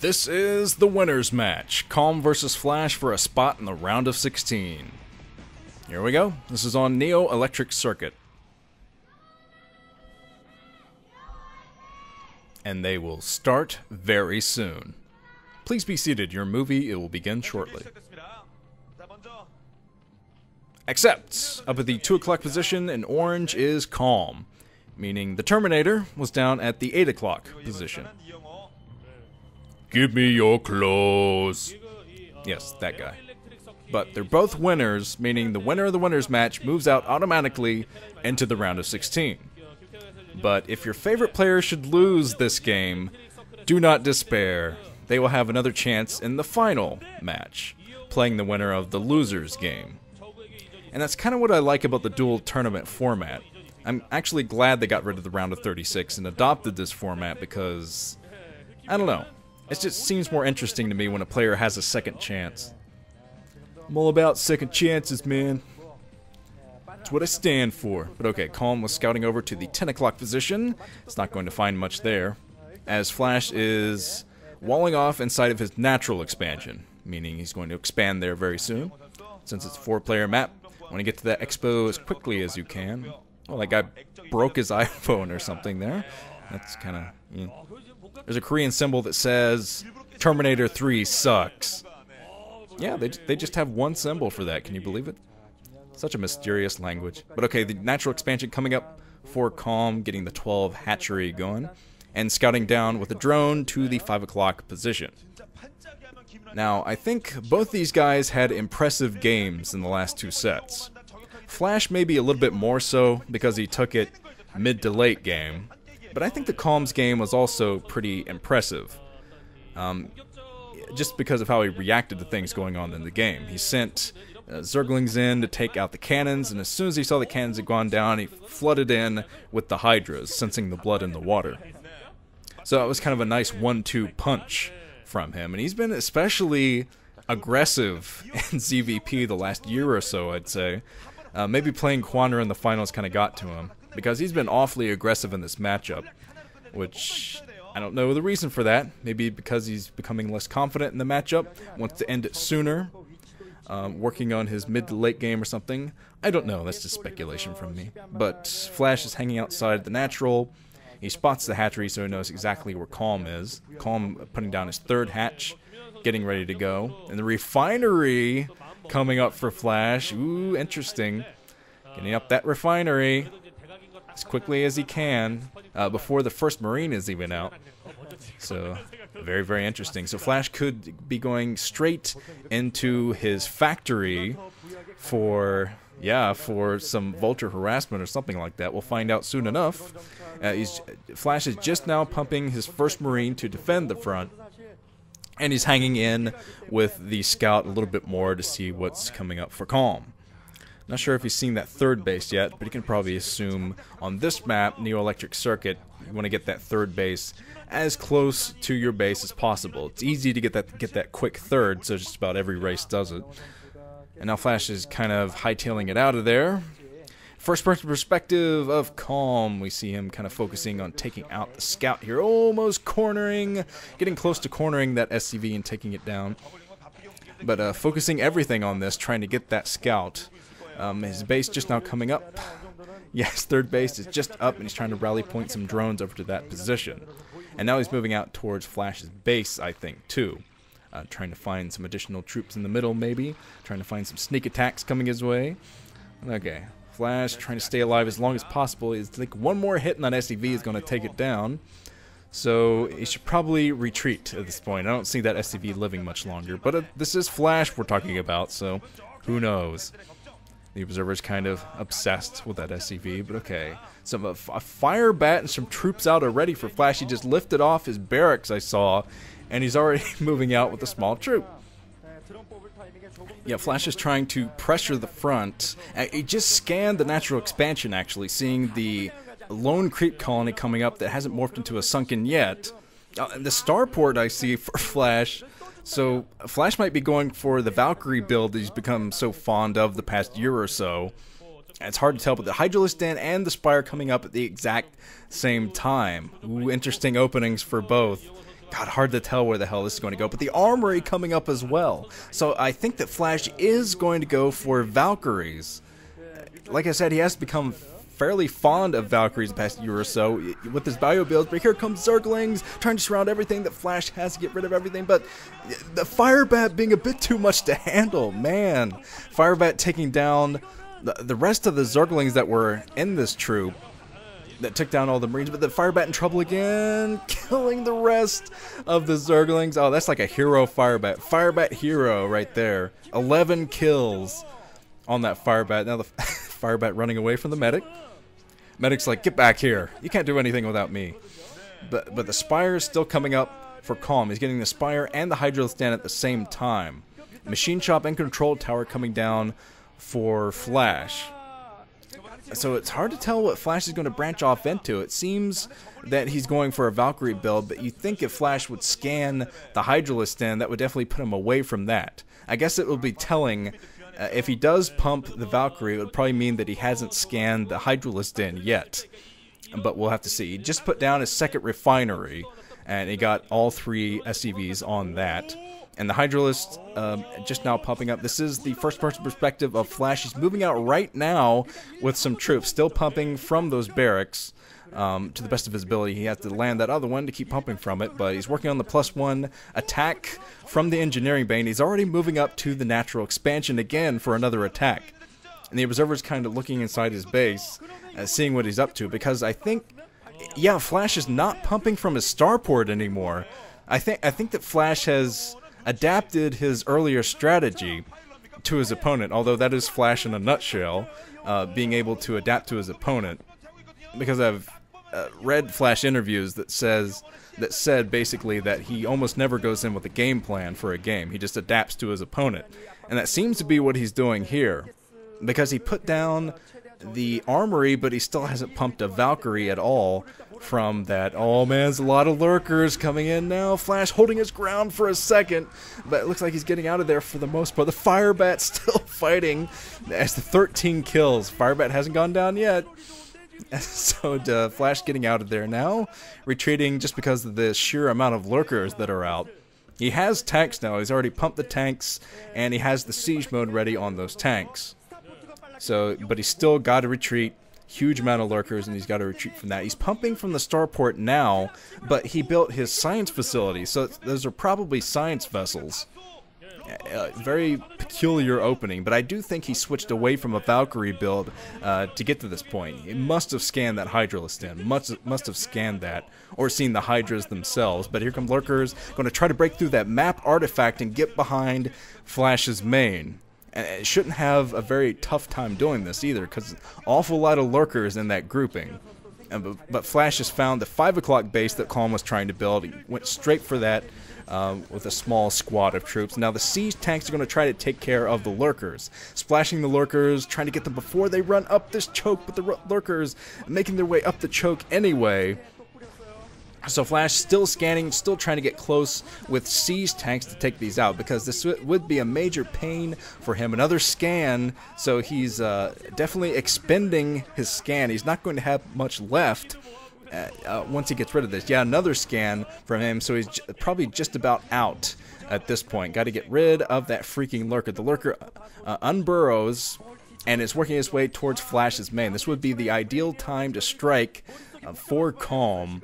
This is the winner's match, Calm versus Flash for a spot in the round of 16. Here we go. This is on Neo Electric Circuit. And they will start very soon. Please be seated. Your movie, it will begin shortly. Except, up at the 2 o'clock position in orange is Calm, meaning the Terminator was down at the 8 o'clock position. Give me your clothes. Yes, that guy. But they're both winners, meaning the winner of the winner's match moves out automatically into the round of 16. But if your favorite player should lose this game, do not despair. They will have another chance in the final match, playing the winner of the loser's game. And that's kind of what I like about the dual tournament format. I'm actually glad they got rid of the round of 36 and adopted this format because, I don't know, it just seems more interesting to me when a player has a second chance. I'm all about second chances, man. That's what I stand for. But okay, Calm was scouting over to the 10 o'clock position. It's not going to find much there, as Flash is walling off inside of his natural expansion, meaning he's going to expand there very soon. Since it's a 4-player map, want to get to that expo as quickly as you can. Well, that guy broke his iPhone or something there. That's kind of... Yeah. There's a Korean symbol that says, Terminator 3 sucks. Yeah, they just have one symbol for that. Can you believe it? Such a mysterious language. But okay, the natural expansion coming up for Calm, getting the 12 hatchery going, and scouting down with a drone to the 5 o'clock position. Now, I think both these guys had impressive games in the last 2 sets. Flash maybe a little bit more so because he took it mid to late game, but I think the Calm's game was also pretty impressive. Just because of how he reacted to things going on in the game. He sent Zerglings in to take out the cannons, and as soon as he saw the cannons had gone down, he flooded in with the Hydras, sensing the blood in the water. So it was kind of a nice 1-2 punch from him, and he's been especially aggressive in ZVP the last year or so, I'd say. Maybe playing Quandra in the finals kind of got to him, because he's been awfully aggressive in this matchup, which I don't know the reason for that. Maybe because he's becoming less confident in the matchup, wants to end it sooner, working on his mid to late game or something. I don't know, that's just speculation from me. But Flash is hanging outside the natural. He spots the hatchery, so he knows exactly where Calm is. Calm putting down his 3rd hatch, getting ready to go. And the refinery coming up for Flash. Ooh, interesting. Getting up that refinery as quickly as he can, before the first Marine is even out. So, very, very interesting. So Flash could be going straight into his factory for some vulture harassment or something like that. We'll find out soon enough. Flash is just now pumping his first Marine to defend the front, and he's hanging in with the scout a little bit more to see what's coming up for Calm. Not sure if he's seen that 3rd base yet, but you can probably assume on this map, Neo Electric Circuit, you want to get that 3rd base as close to your base as possible. It's easy to get that quick 3rd, so just about every race does it. And now Flash is kind of hightailing it out of there. First person perspective of Calm, we see him kind of focusing on taking out the scout here, almost cornering, getting close to cornering that SCV and taking it down. But focusing everything on this, trying to get that scout. His base just now coming up. Yes, 3rd base is just up, and he's trying to rally point some drones over to that position. And now he's moving out towards Flash's base, I think, too. Trying to find some additional troops in the middle, maybe. Trying to find some sneak attacks coming his way. Okay, Flash trying to stay alive as long as possible. I think one more hit on that SCV is going to take it down. So he should probably retreat at this point. I don't see that SCV living much longer. But this is Flash we're talking about, so who knows? The Observer's kind of obsessed with that SCV, but okay. A fire bat and some troops out already for Flash. He just lifted off his barracks, I saw, and he's already moving out with a small troop. Yeah, Flash is trying to pressure the front. He just scanned the natural expansion, actually, seeing the lone creep colony coming up that hasn't morphed into a sunken yet. The starport I see for Flash. So Flash might be going for the Valkyrie build that he's become so fond of the past year or so. It's hard to tell, but the Hydralisk Den and the Spire coming up at the exact same time. Ooh, interesting openings for both. God, hard to tell where the hell this is going to go. But the armory coming up as well. So I think that Flash is going to go for Valkyries. Like I said, he has become fairly fond of Valkyries the past year or so with his bio builds, but here comes Zerglings trying to surround everything that Flash has to get rid of everything, but the Firebat being a bit too much to handle, man. Firebat taking down the rest of the Zerglings that were in this troop that took down all the Marines, but the Firebat in trouble again, killing the rest of the Zerglings. Oh, that's like a hero Firebat. Firebat hero right there. 11 kills on that Firebat. Now the Firebat running away from the medic. Medic's like, get back here. You can't do anything without me. But the Spire is still coming up for Calm. He's getting the Spire and the Hydro stand at the same time. Machine Shop and Control Tower coming down for Flash. So it's hard to tell what Flash is going to branch off into. It seems that he's going for a Valkyrie build, but you think if Flash would scan the Hydralisk stand, that would definitely put him away from that. I guess it will be telling. If he does pump the Valkyrie, it would probably mean that he hasn't scanned the Hydralisk in yet. But we'll have to see. He just put down his second refinery, and he got all 3 SCVs on that. And the Hydralisk just now popping up. This is the first-person perspective of Flash. He's moving out right now with some troops, still pumping from those barracks. To the best of his ability, he has to land that other one to keep pumping from it, but he's working on the +1 attack from the engineering bay. He's already moving up to the natural expansion again for another attack. And the observer's kind of looking inside his base, seeing what he's up to, because I think, yeah, Flash is not pumping from his starport anymore. I think that Flash has adapted his earlier strategy to his opponent, although that is Flash in a nutshell, being able to adapt to his opponent. Because I've read Flash interviews that said basically that he almost never goes in with a game plan for a game. He just adapts to his opponent. And that seems to be what he's doing here. Because he put down the armory, but he still hasn't pumped a Valkyrie at all from that. Oh man, there's a lot of lurkers coming in now. Flash holding his ground for a second, but it looks like he's getting out of there for the most part. The Firebat's still fighting as the 13 kills. Firebat hasn't gone down yet. So Flash getting out of there now, retreating just because of the sheer amount of lurkers that are out. He has tanks now. He's already pumped the tanks, and he has the siege mode ready on those tanks. So, but he's still got to retreat. Huge amount of lurkers, and he's got to retreat from that. He's pumping from the starport now, but he built his science facility, so those are probably science vessels. Very peculiar opening, but I do think he switched away from a Valkyrie build to get to this point. He must have scanned that Hydralisk in, must have scanned that, or seen the Hydras themselves. But here come lurkers, going to try to break through that map artifact and get behind Flash's main. And it shouldn't have a very tough time doing this either, because an awful lot of lurkers in that grouping. But Flash has found the 5 o'clock base that Calm was trying to build. He went straight for that. With a small squad of troops. Now the siege tanks are going to try to take care of the lurkers, splashing the lurkers, trying to get them before they run up this choke, but the lurkers making their way up the choke anyway. So Flash still scanning, still trying to get close with siege tanks to take these out, because this would be a major pain for him. Another scan, so he's definitely expending his scan. He's not going to have much left once he gets rid of this. Yeah, another scan from him, so he's probably just about out at this point. Got to get rid of that freaking lurker. The lurker unburrows and is working his way towards Flash's main. This would be the ideal time to strike for Calm.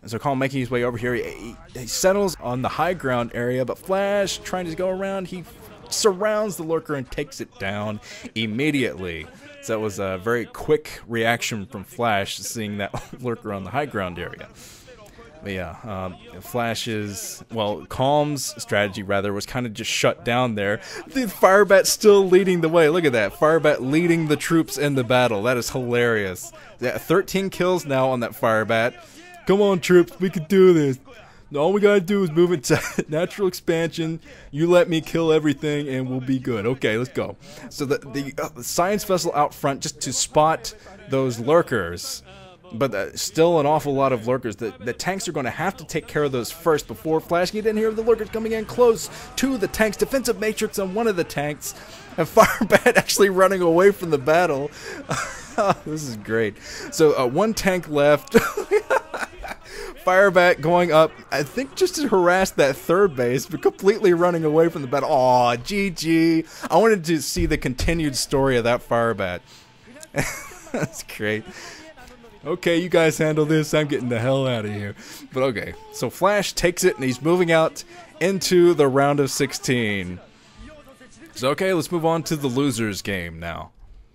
So Calm making his way over here. He settles on the high ground area, but Flash trying to go around. He surrounds the lurker and takes it down immediately. So that was a very quick reaction from Flash, seeing that lurker on the high ground area. But yeah, Flash's, well, Calm's strategy rather was kind of just shut down there. The Firebat's still leading the way. Look at that, Firebat leading the troops in the battle. That is hilarious. Yeah, 13 kills now on that Firebat. Come on, troops, we can do this. All we gotta do is move into natural expansion. You let me kill everything and we'll be good. Okay, let's go. So the science vessel out front just to spot those lurkers. But still an awful lot of lurkers. The tanks are going to have to take care of those first before Flash can get in here. The lurkers coming in close to the tanks. Defensive matrix on one of the tanks. And Firebat actually running away from the battle. This is great. So one tank left. Firebat going up, I think just to harass that third base, but completely running away from the battle. Aw, GG. I wanted to see the continued story of that Firebat. That's great. Okay, you guys handle this. I'm getting the hell out of here. But okay, so Flash takes it, and he's moving out into the round of 16. So okay, let's move on to the losers game now.